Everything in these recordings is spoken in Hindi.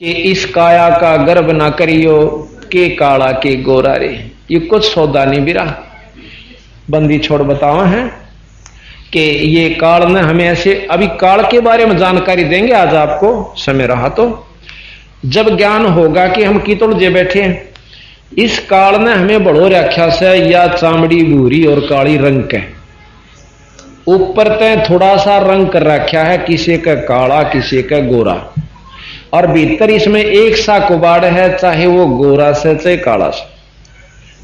कि इस काया का गर्भ ना करियो के काला के गोरा रे। ये कुछ सौदा नहीं बिरा बंदी छोड़ बतावा है कि ये काल ने हमें ऐसे अभी काल के बारे में जानकारी देंगे आज आपको समय रहा तो जब ज्ञान होगा कि हम कीतुड़ जे बैठे हैं। इस काल ने हमें बड़ो रखा से या चामड़ी भूरी और काली रंग के ऊपर तय थोड़ा सा रंग कर रखा है, किसी का काला किसी का गोरा, और भीतर इसमें एक सा कुबाड़ है, चाहे वो गोरा से चाहे काला से।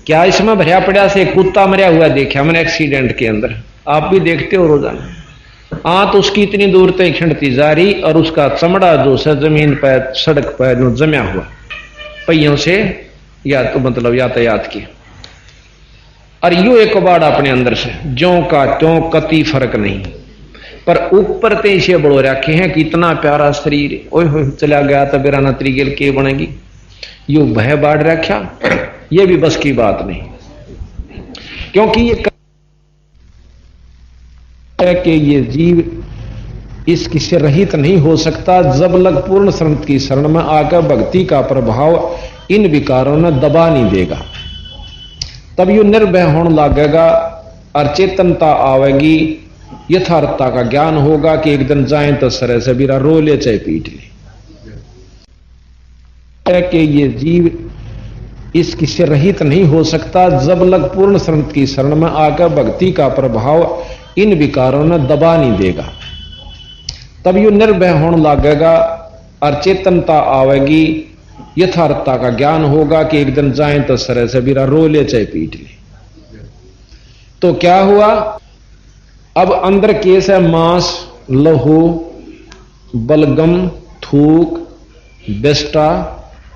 क्या इसमें भरिया पड़ा से कुत्ता मरिया हुआ देखा मैंने एक्सीडेंट के अंदर, आप भी देखते हो रोजाना। तो उसकी इतनी दूर तक खिंडती जा रही और उसका चमड़ा जो है जमीन पर सड़क पर जो जमा हुआ पहियों से या तो मतलब यातायात की, और यूं एक कबाड़ अपने अंदर से ज्यों का त्यों कति फर्क नहीं, पर ऊपर ते इसे बड़ो रखे हैं कि इतना प्यारा शरीर ओए हो चला गया तो बेराना त्रिगेल के बनेगी, यू भय बाढ़ रखा। ये भी बस की बात नहीं, क्योंकि ये कि ये जीव इस किसी रहित नहीं हो सकता जब लग पूर्ण शरण की शरण में आकर भक्ति का प्रभाव इन विकारों ने दबा नहीं देगा, तब यू निर्भय होने लगेगा और चेतनता आवेगी, यथार्थता का ज्ञान होगा कि एक दिन जाए तो सरे से बिरा रो ले चाहे पीट ले। कि ये जीव इस किसी रहित नहीं हो सकता जब लग पूर्ण शरण की शरण में आकर भक्ति का प्रभाव इन विकारों ने दबा नहीं देगा, तब यू निर्भय होने लगेगा और चेतनता आवेगी, यथार्थता का ज्ञान होगा कि एक दिन जाए तो सरे से बिरा रो ले चाहे पीट ले। तो क्या हुआ, अब अंदर केस है मांस, लहू, बलगम, थूक, बेस्टा,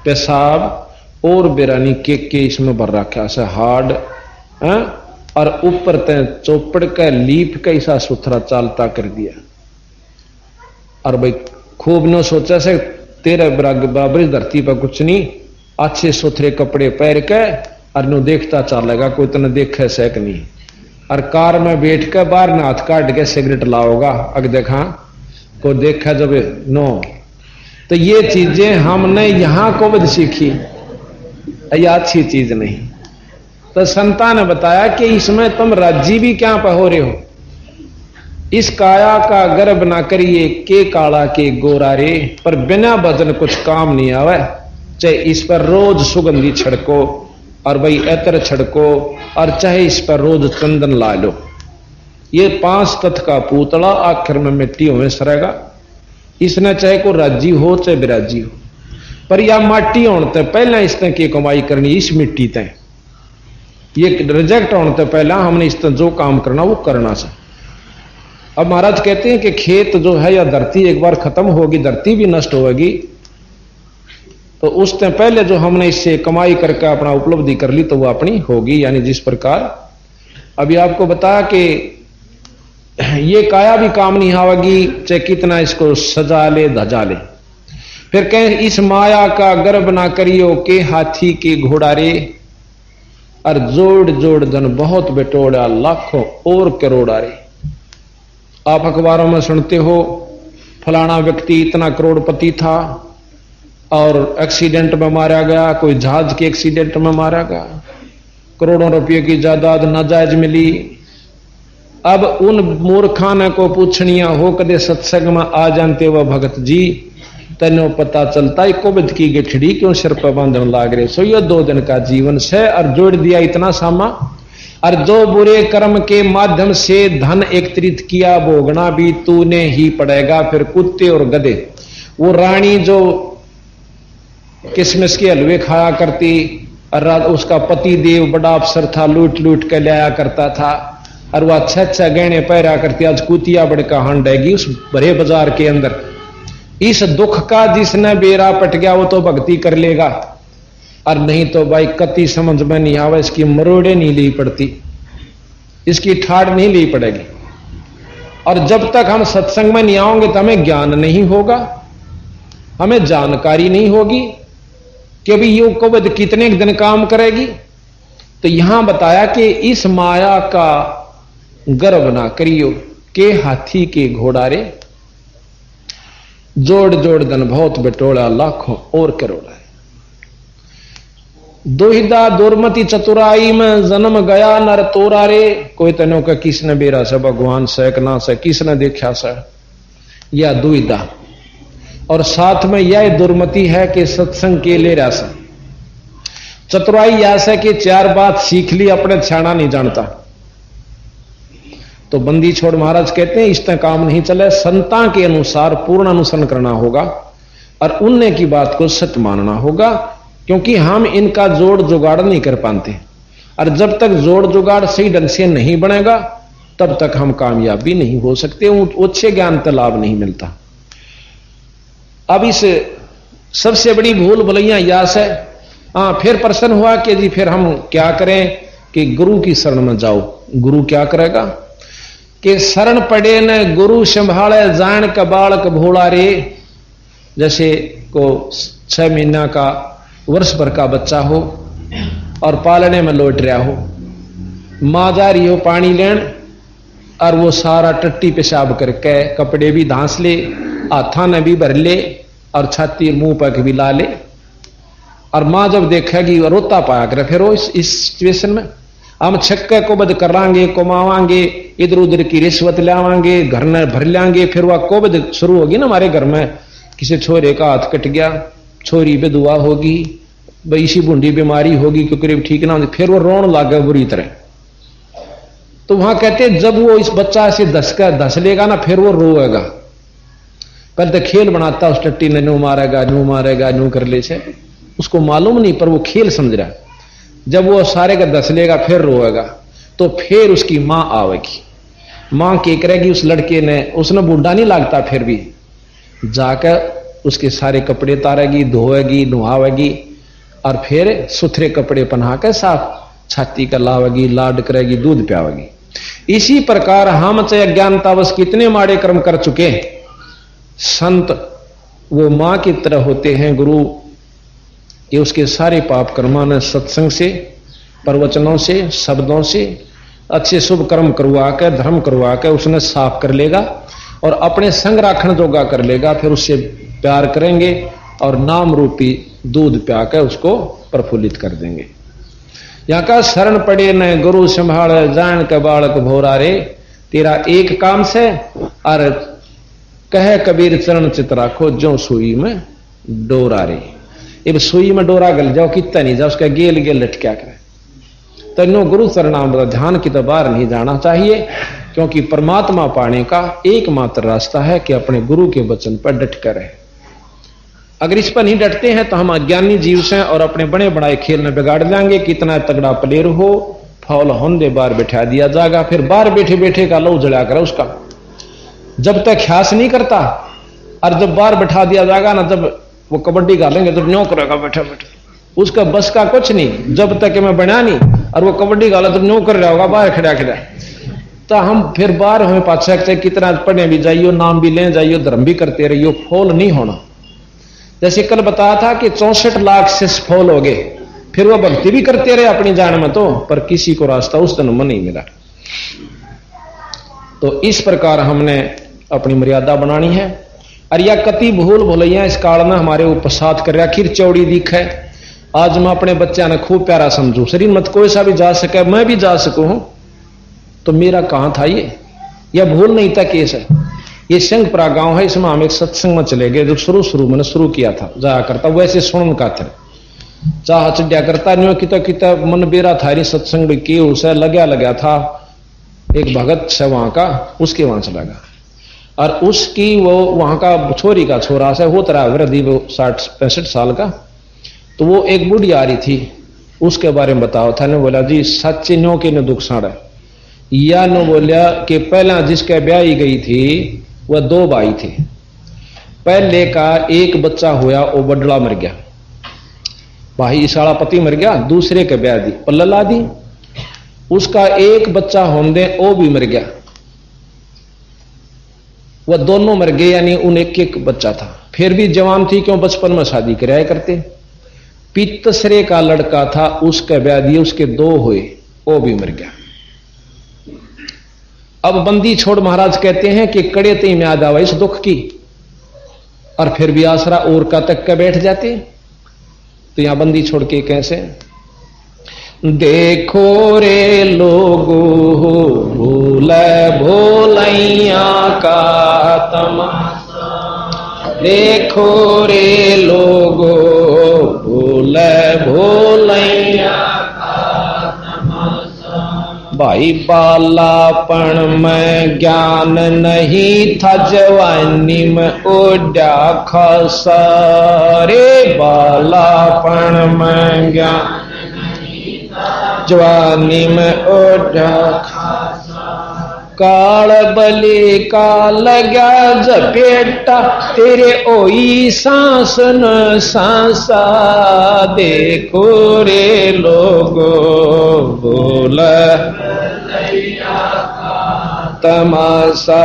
पेशाब और बेरानी के इसमें भर रखा है हार्ड, और ऊपर तय चौपड़ का लीप का ऐसा सुथरा चालता कर दिया। और भाई खूब न सोचा से तेरे बराबर धरती पर कुछ नहीं, अच्छे सुथरे कपड़े पहन के और नो देखता चलेगा, कोई तो न देखे से नहीं, और कार में बैठ कर बाहर न हाथ काट के सिगरेट लाओगा, अगर देखा को देखा जब नो। तो ये चीजें हमने यहां को भी सीखी, ये अच्छी चीज नहीं। तो संता ने बताया कि इसमें तुम राज्य भी क्या पर हो रहे हो, इस काया का गर्भ ना करिए के काला के गोरा रे, पर बिना भजन कुछ काम नहीं आवे, चाहे इस पर रोज सुगंधी छिड़को और भाई एतर छिड़को, और चाहे इस पर रोज चंदन ला लो। ये 5 तत्व का पूतला आखिर में मिट्टी में सरेगा। इसने चाहे को राजी हो चाहे बिराजी हो, पर या माटी होने तक पहले इसने की कमाई करनी, इस मिट्टी तय ये रिजेक्ट होने तक पहला हमने इस जो काम करना वो करना से। अब महाराज कहते हैं कि खेत जो है या धरती एक बार खत्म होगी, धरती भी नष्ट होगी, तो उससे पहले जो हमने इससे कमाई करके अपना उपलब्धि कर ली तो वो अपनी होगी। यानी जिस प्रकार अभी आपको बताया कि ये काया भी काम नहीं आवेगी, चाहे कितना इसको सजा ले धजा ले। फिर कहें इस माया का गर्भ ना करियो के हाथी के घोड़ा रे, और जोड़ जोड़ धन बहुत बेटोड़ा लाखों और करोड़ा रे। आप अखबारों में सुनते हो फलाना व्यक्ति इतना करोड़पति था और एक्सीडेंट में मारा गया, कोई जहाज के एक्सीडेंट में मारा गया, करोड़ों रुपये की जायदाद नाजायज मिली। अब उन मूर्खाने को पूछनिया हो कदे सत्संग में आ जानते वह भगत जी, तेनो पता चलता है कोविद की गठड़ी क्यों सिर पर बांधन लाग रहे। सो ये 2 दिन का जीवन से और जोड़ दिया इतना सामा, और जो बुरे कर्म के माध्यम से धन एकत्रित किया भोगना भी तूने ही पड़ेगा। फिर कुत्ते और गधे, वो रानी जो किसमिस के हलवे खाया करती और उसका पति देव बड़ा अफसर था, लूट लूट के लाया करता था, और वह अच्छा अच्छा गहने पहरा करती, आज कुतिया बड़का हंडेगी उस बड़े बाजार के अंदर। इस दुख का जिसने बेरा पट गया वो तो भक्ति कर लेगा, और नहीं तो भाई कति समझ में नहीं आवे, इसकी मरोड़े नहीं ली पड़ती, इसकी ठाड़ नहीं ली पड़ेगी। और जब तक हम सत्संग में नहीं आओगे तो हमें ज्ञान नहीं होगा, हमें जानकारी नहीं होगी कि अभी योग को कितने दिन काम करेगी। तो यहां बताया कि इस माया का गर्भ ना करियो के हाथी के घोड़ा रे, जोड़ जोड़ धन बहुत बटोला, लाखों और करोड़ा। दुहिदा दुर्मति चतुराई में जन्म गया नर तोरा रे। कोई तनो का किसने बेरा से भगवान से ना से किसने देखा से, या दुविधा। और साथ में यह दुर्मति है कि सत्संग के ले रहा से चतुराई ऐसा कि चार बात सीख ली, अपने छाना नहीं जानता। तो बंदी छोड़ महाराज कहते हैं इस तरह काम नहीं चले, संता के अनुसार पूर्ण अनुसरण करना होगा और उनने की बात को सत्य मानना होगा, क्योंकि हम इनका जोड़ जुगाड़ नहीं कर पाते। और जब तक जोड़ जुगाड़ सही ढंग से नहीं बनेगा तब तक हम कामयाबी नहीं हो सकते, अच्छे ज्ञान का लाभ नहीं मिलता। अब इस सबसे बड़ी भूल भलैया यास है। फिर प्रश्न हुआ कि जी फिर हम क्या करें कि गुरु की शरण में जाओ। गुरु क्या करेगा कि शरण पड़े न गुरु संभाले जान का बालक भोला रे। जैसे को 6 महीना का वर्ष भर का बच्चा हो और पालने में लौट रहा हो, मां जा रही हो पानी लेन और वो सारा टट्टी पेशाब करके कपड़े भी धांस ले, हाथा ने भी भर ले और छाती मुंह पर भी ला ले। और मां जब देखेगी रोता पाया करे, फिर वो इस सिचुएशन में हम छक्के को बद करांगे, कमावांगे, इधर उधर की रिश्वत लावांगे, घर न भर लांगे, फिर वह कोबद शुरू होगी ना हमारे घर में। किसी छोरे का हाथ कट गया, छोरी बेदुआ होगी, इसी बूंदी बीमारी होगी क्योंकि ठीक ना होगी, फिर वो रोन लागे बुरी तरह। तो वहां कहते जब वो इस बच्चा से धस लेगा ना, फिर वो रोएगा। पहले तो खेल बनाता उस टट्टी ने, नू मारेगा नू कर ले से, उसको मालूम नहीं पर वो खेल समझ रहा है। जब वो सारे का दस लेगा फिर रोएगा, तो फिर उसकी मां आवेगी। मां क्या करेगी उस लड़के ने, उसने बूढ़ा नहीं लगता, फिर भी जाकर उसके सारे कपड़े तारेगी, धोएगी, नुहावेगी और फिर सुथरे कपड़े पहनाकर साफ छाती का लावेगी, लाड करेगी, दूध पियावेगी। इसी प्रकार हम चाहे अज्ञानतावश कितने माड़े कर्म कर चुके, संत वो मां की तरह होते हैं। गुरु ये उसके सारे पाप कर्मा ने सत्संग से, प्रवचनों से, शब्दों से अच्छे शुभ कर्म करवा कर, धर्म करवा कर उसने साफ कर लेगा और अपने संग राखण जोगा कर लेगा। फिर उससे प्यार करेंगे और नाम रूपी दूध प्याकर उसको प्रफुल्लित कर देंगे। यहां का शरण पड़े न गुरु संभाल जान का बालक भोरा रे। तेरा एक काम से और कहे कबीर चरण चित राखो जो सुई में डोरा रे। अब सुई में डोरा गल जाओ कितना नहीं जाओ, उसका गेल गेल लटक्या करे। तन्नो गुरु चरणाम ध्यान की तो बाहर नहीं जाना चाहिए, क्योंकि परमात्मा पाने का एकमात्र रास्ता है कि अपने गुरु के वचन पर डट कर रहे। अगर इस पर नहीं डटते हैं तो हम अज्ञानी जीव से और अपने बड़े बड़ाए खेल में बिगाड़ देंगे। कितना तगड़ा प्लेयर हो, फौल होंदे बाहर बैठा दिया जाएगा, फिर बाहर बैठे बैठे का लहू जला कर उसका जब तक ख्यास नहीं करता, और जब बाहर बैठा दिया जाएगा ना, जब वो कबड्डी गालेंगे तो न्यों करेगा बैठे बैठे, उसका बस का कुछ नहीं। जब तक मैं बना नहीं और वो कबड्डी गाला तो न्यों कर रहा होगा बाहर खड़ा खड़ा। तो हम फिर बाहर हमें पाछा कितना पढ़ने भी जाइयो, नाम भी ले जाइयो, धर्म भी करते रहियो, फॉल नहीं होना। जैसे कल बताया था कि 64 लाख से फॉल हो गए, फिर वो भक्ति भी करते रहे अपनी जान में, तो पर किसी को रास्ता उस जन्म में नहीं मिला। तो इस प्रकार हमने अपनी मर्यादा बनानी है। और यह कति भूल भुलैया इस काल में हमारे उपसाद कर रहा, खीर चौड़ी दिख है। आज मैं अपने बच्चा ने खूब प्यारा समझू, शरीर मत कोई सा भी जा सके, मैं भी जा सकूं, तो मेरा कहां था ये? यह भूल नहीं था केस है। ये सिंहपुरा गांव है, इसमें हम एक सत्संग में चले गए। जो शुरू मैंने शुरू किया था, जाया करता वैसे सुन का थे, चाह चढ़िया करता नहीं किता मन बेरा था रे सत्संग की, उसे लगा था एक भगत से वहां का, उसके वहां चला गया। और उसकी वो वहां का छोरी का छोरा से वो तरह वृद्धि, वो 60-65 साल का। तो वो एक बुढ़ी आ रही थी, उसके बारे में बताओ था। ने बोला जी सच्चे न्यो के ने दुख साड़ा, या ने बोलिया कि पहला जिसके ब्याही गई थी वह 2 भाई थे। पहले का एक बच्चा होया, वो बडला मर गया, भाई इसाड़ा पति मर गया, दूसरे के ब्याह दी पल्ला दी, उसका एक बच्चा होंदे वो भी मर गया, वह दोनों मर गए, यानी उन एक बच्चा था। फिर भी जवान थी, क्यों बचपन में शादी कराया करते। तीसरे का लड़का था, उसके ब्याह दिए, उसके 2 हुए, वो भी मर गया। अब बंदी छोड़ महाराज कहते हैं कि कड़े तीन याद आवा इस दुख की। और फिर भी आसरा और का तक के बैठ जाते। तो यहां बंदी छोड़ के कैसे? देखो रे लोगो भूले भोलैया का तमाशा, देखो रे लोगो भूले भोलैया का तमाशा। भाई बालापन में ज्ञान नहीं था, जवानी में ओढ़ा खासा रे। बालापन में ज्ञान जवानी में ओढ़ा खासा, काल बलि का लगा जपेटा तेरे ओई सांस न सांसा। देखो रे लोगो भोला तमाशा।